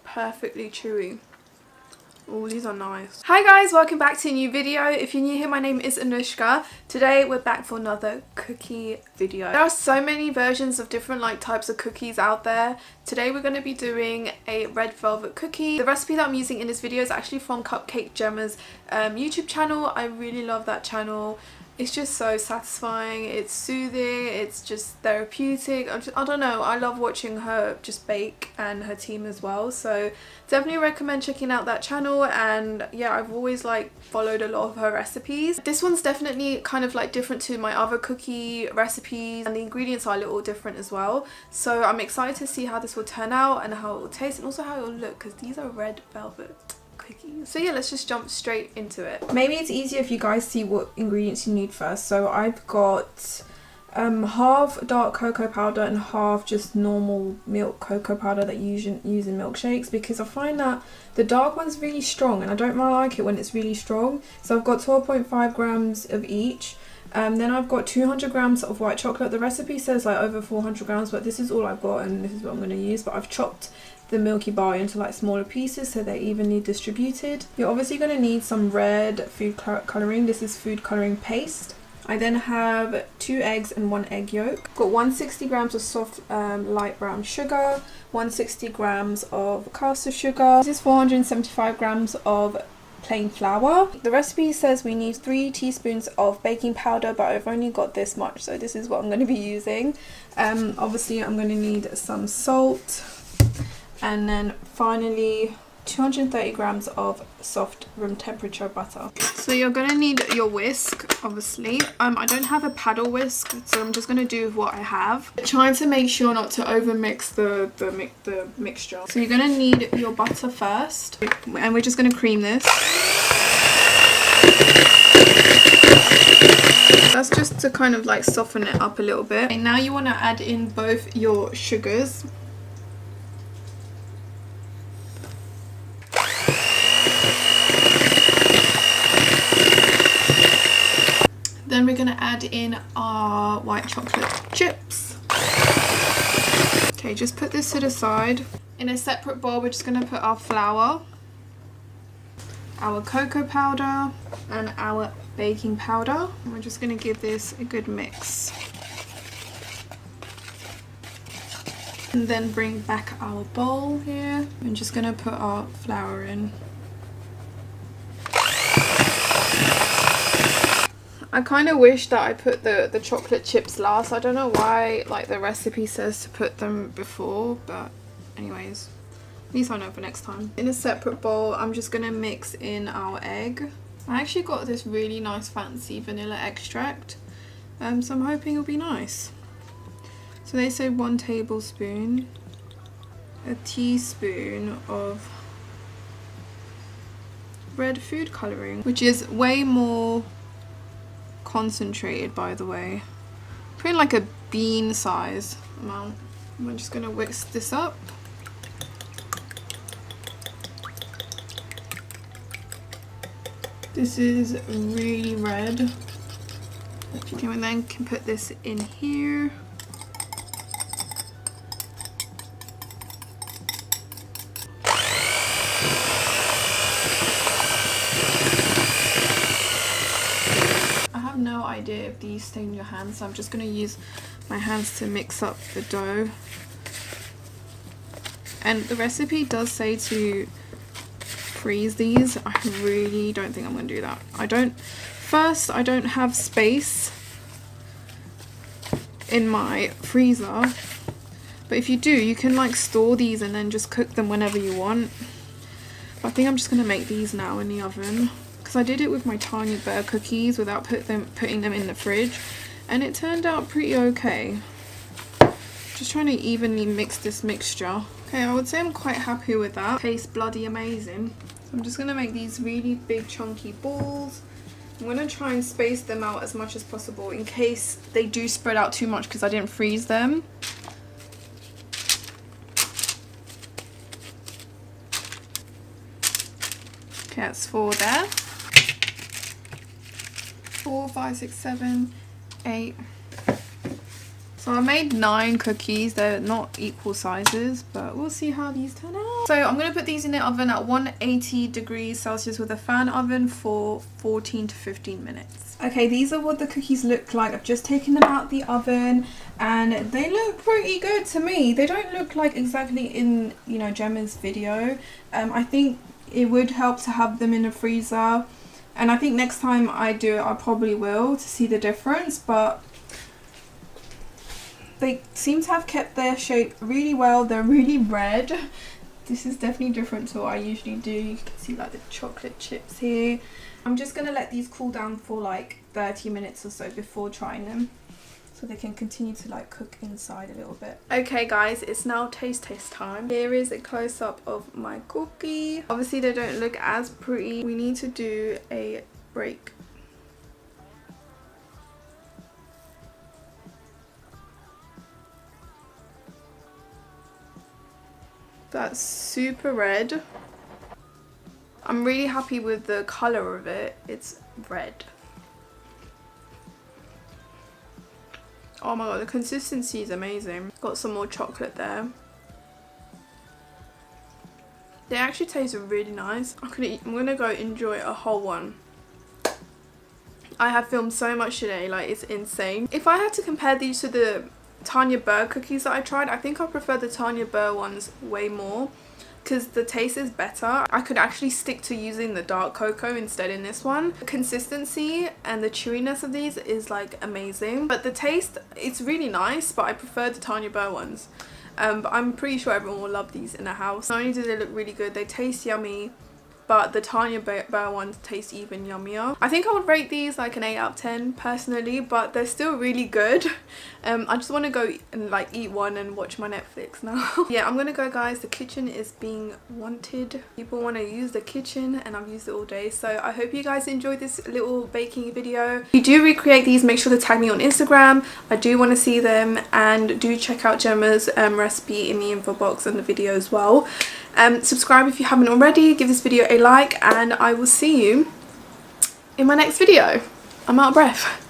Perfectly chewy. Oh, these are nice. Hi guys, welcome back to a new video. If you're new here, my name is Anushka. Today we're back for another cookie video. There are so many versions of different types of cookies out there. Today we're going to be doing a red velvet cookie. The recipe that I'm using in this video is actually from CUPCAKE JEMMA'S YouTube channel. I really love that channel. It's just so satisfying, it's soothing, it's just therapeutic. I don't know, I love watching her just bake and her team as well. So definitely recommend checking out that channel. And yeah, I've always followed a lot of her recipes. This one's definitely kind of different to my other cookie recipes, and the ingredients are a little different as well. So I'm excited to see how this will turn out and how it will taste, and also how it will look, because these are red velvet cookies. So yeah, let's just jump straight into it. Maybe it's easier if you guys see what ingredients you need first. So I've got half dark cocoa powder and half just normal milk cocoa powder that you use in milkshakes, because I find that the dark one's really strong and I don't really like it when it's really strong. So I've got 12.5 grams of each. Then I've got 200 grams of white chocolate. The recipe says over 400 grams, but this is all I've got and this is what I'm going to use. But I've chopped the milky bar into smaller pieces so they're evenly distributed. You're obviously going to need some red food colouring. This is food colouring paste. I then have 2 eggs and 1 egg yolk. Got 160 grams of soft light brown sugar, 160 grams of caster sugar. This is 475 grams of plain flour. The recipe says we need 3 teaspoons of baking powder, but I've only got this much, so this is what I'm going to be using. Obviously I'm going to need some salt, and then finally 230 grams of soft room temperature butter. So you're going to need your whisk, obviously. I don't have a paddle whisk, so I'm just going to do what I have. Trying to make sure not to over mix the mixture. So you're going to need your butter first, and we're just going to cream this. That's just to kind of soften it up a little bit. And now you want to add in both your sugars. Then we're going to add in our white chocolate chips. Okay, just put this to the side. In a separate bowl, we're just going to put our flour, our cocoa powder, and our baking powder. And we're just going to give this a good mix. And then bring back our bowl here. I'm just going to put our flour in. I kind of wish that I put the chocolate chips last. I don't know why the recipe says to put them before, but anyways, at least I know for next time. In a separate bowl, I'm just going to mix in our egg. I actually got this really nice fancy vanilla extract, so I'm hoping it'll be nice. So they say 1 tablespoon, a teaspoon of red food colouring, which is way more concentrated, by the way. Put in a bean size amount. I'm just gonna whisk this up. This is really red. Okay, and then can put this in here. No idea if these stain your hands, so I'm just going to use my hands to mix up the dough. And the recipe does say to freeze these. I really don't think I'm going to do that. I don't have space in my freezer, but if you do, you can store these and then just cook them whenever you want. But I think I'm just going to make these now in the oven, because I did it with my tiny bear cookies without putting them in the fridge, and it turned out pretty okay. Just trying to evenly mix this mixture. Okay, I would say I'm quite happy with that. Tastes bloody amazing. So I'm just going to make these really big chunky balls. I'm going to try and space them out as much as possible in case they do spread out too much because I didn't freeze them. Okay, that's 4 there. 4, 5, 6, 7, 8. So I made 9 cookies. They're not equal sizes, but we'll see how these turn out. So I'm going to put these in the oven at 180 degrees Celsius with a fan oven for 14 to 15 minutes. Okay, these are what the cookies look like. I've just taken them out the oven and they look pretty good to me. They don't look like exactly in, you know, Gemma's video. I think it would help to have them in the freezer. And I think next time I do it, I probably will, to see the difference. But they seem to have kept their shape really well. They're really red. This is definitely different to what I usually do. You can see like the chocolate chips here. I'm just going to let these cool down for like 30 minutes or so before trying them, so they can continue to like cook inside a little bit. Okay guys, it's now taste test time. Here is a close-up of my cookie. Obviously they don't look as pretty. We need to do a break. That's super red. I'm really happy with the colour of it. It's red. Oh my god, the consistency is amazing. Got some more chocolate there. They actually taste really nice. I'm gonna go enjoy a whole one. I have filmed so much today, like it's insane. If I had to compare these to the Tanya Burr cookies that I tried, I think I prefer the Tanya Burr ones way more because the taste is better. I could actually stick to using the dark cocoa instead in this one. The consistency and the chewiness of these is like amazing, but the taste, it's really nice, but I prefer the Tanya Burr ones. But I'm pretty sure everyone will love these in the house. Not only do they look really good, they taste yummy, but the Tanya Burr ones taste even yummier. I think I would rate these like an 8 out of 10 personally, but they're still really good. I just want to go and like eat one and watch my Netflix now. Yeah, I'm gonna go guys. The kitchen is being wanted. People want to use the kitchen and I've used it all day. So I hope you guys enjoyed this little baking video. If you do recreate these, make sure to tag me on Instagram. I do want to see them, and do check out Gemma's recipe in the info box and the video as well. Subscribe if you haven't already, give this video a like, and I will see you in my next video. I'm out of breath.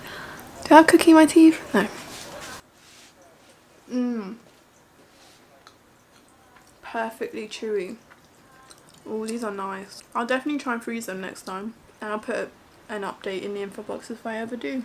Do I have cookie in my teeth? No. Perfectly chewy. Oh, these are nice. I'll definitely try and freeze them next time, and I'll put an update in the info box if I ever do.